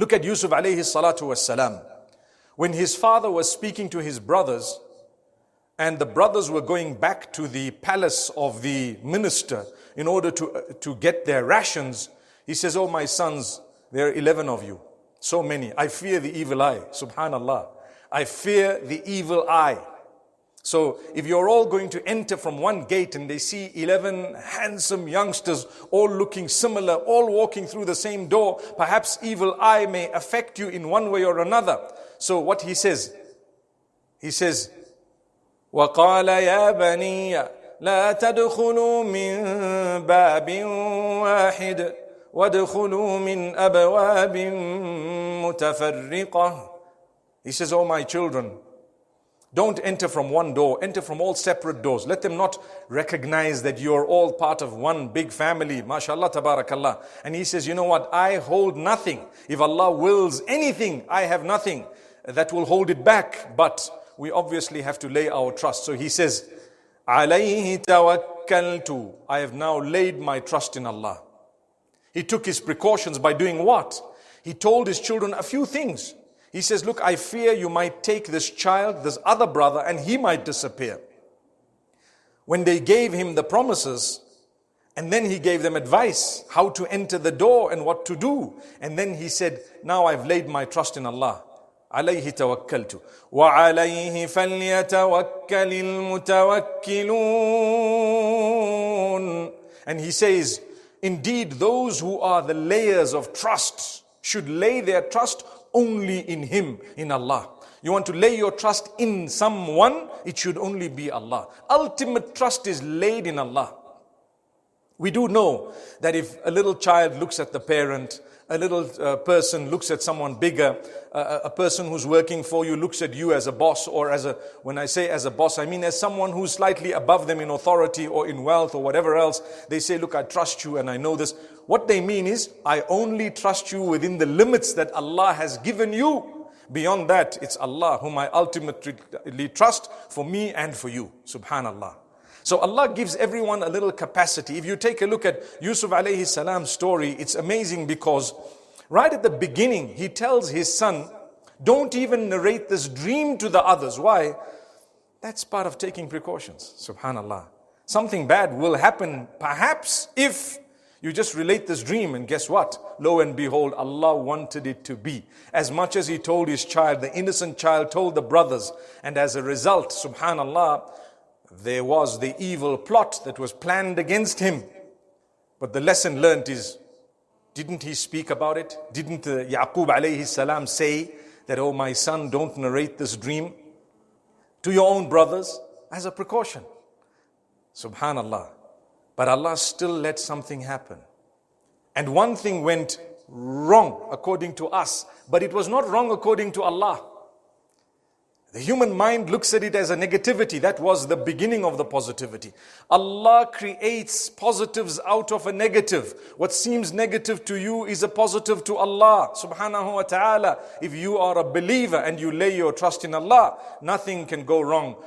Look at Yusuf alayhi salatu wassalam. When his father was speaking to his brothers, and the brothers were going back to the palace of the minister in order to get their rations, he says, "Oh my sons, there are 11 of you. So many. I fear the evil eye." Subhanallah. I fear the evil eye. So if you're all going to enter from one gate and they see 11 handsome youngsters all looking similar, all walking through the same door, perhaps evil eye may affect you in one way or another. So what he says, وَقَالَ يَا بَنِيَّ لَا تَدْخُلُوا مِنْ بَابٍ وَاحِدٍ وَادْخُلُوا مِنْ أَبْوَابٍ مُتَفَرِّقَةٍ. He says, "Oh my children, don't enter from one door, enter from all separate doors. Let them not recognize that you're all part of one big family. MashaAllah, tabarakallah." And he says, "You know what? I hold nothing. If Allah wills anything, I have nothing that will hold it back. But we obviously have to lay our trust." So he says, "Alayhi tawakkaltu." I have now laid my trust in Allah. He took his precautions by doing what? He told his children a few things. He says, "Look, I fear you might take this child, this other brother, and he might disappear." When they gave him the promises, and then he gave them advice, how to enter the door and what to do. And then he said, "Now I've laid my trust in Allah. Alayhi tawakkaltu. Wa alayhi falyatawakkalil mutawakkilun." And he says, indeed, those who are the layers of trust should lay their trust only in Him, in Allah. You want to lay your trust in someone, it should only be Allah. Ultimate trust is laid in Allah. We do know that if a little child looks at the parent, a little person looks at someone bigger, a person who's working for you looks at you as a boss, or when I say as a boss, I mean as someone who's slightly above them in authority or in wealth or whatever else. They say, "Look, I trust you and I know this." What they mean is, I only trust you within the limits that Allah has given you. Beyond that, it's Allah whom I ultimately trust for me and for you. Subhanallah. So Allah gives everyone a little capacity. If you take a look at Yusuf alayhi salam's story, it's amazing because right at the beginning, he tells his son, "Don't even narrate this dream to the others." Why? That's part of taking precautions. Subhanallah. Something bad will happen perhaps if you just relate this dream, and guess what? Lo and behold, Allah wanted it to be. As much as He told His child, the innocent child told the brothers, and as a result, subhanallah, there was the evil plot that was planned against him. But the lesson learnt is, didn't he speak about it? Didn't Yaqub alayhi salam say that, "Oh my son, don't narrate this dream to your own brothers," as a precaution? Subhanallah. But Allah still let something happen. And one thing went wrong according to us, but it was not wrong according to Allah. The human mind looks at it as a negativity. That was the beginning of the positivity. Allah creates positives out of a negative. What seems negative to you is a positive to Allah subhanahu wa ta'ala. If you are a believer and you lay your trust in Allah, nothing can go wrong.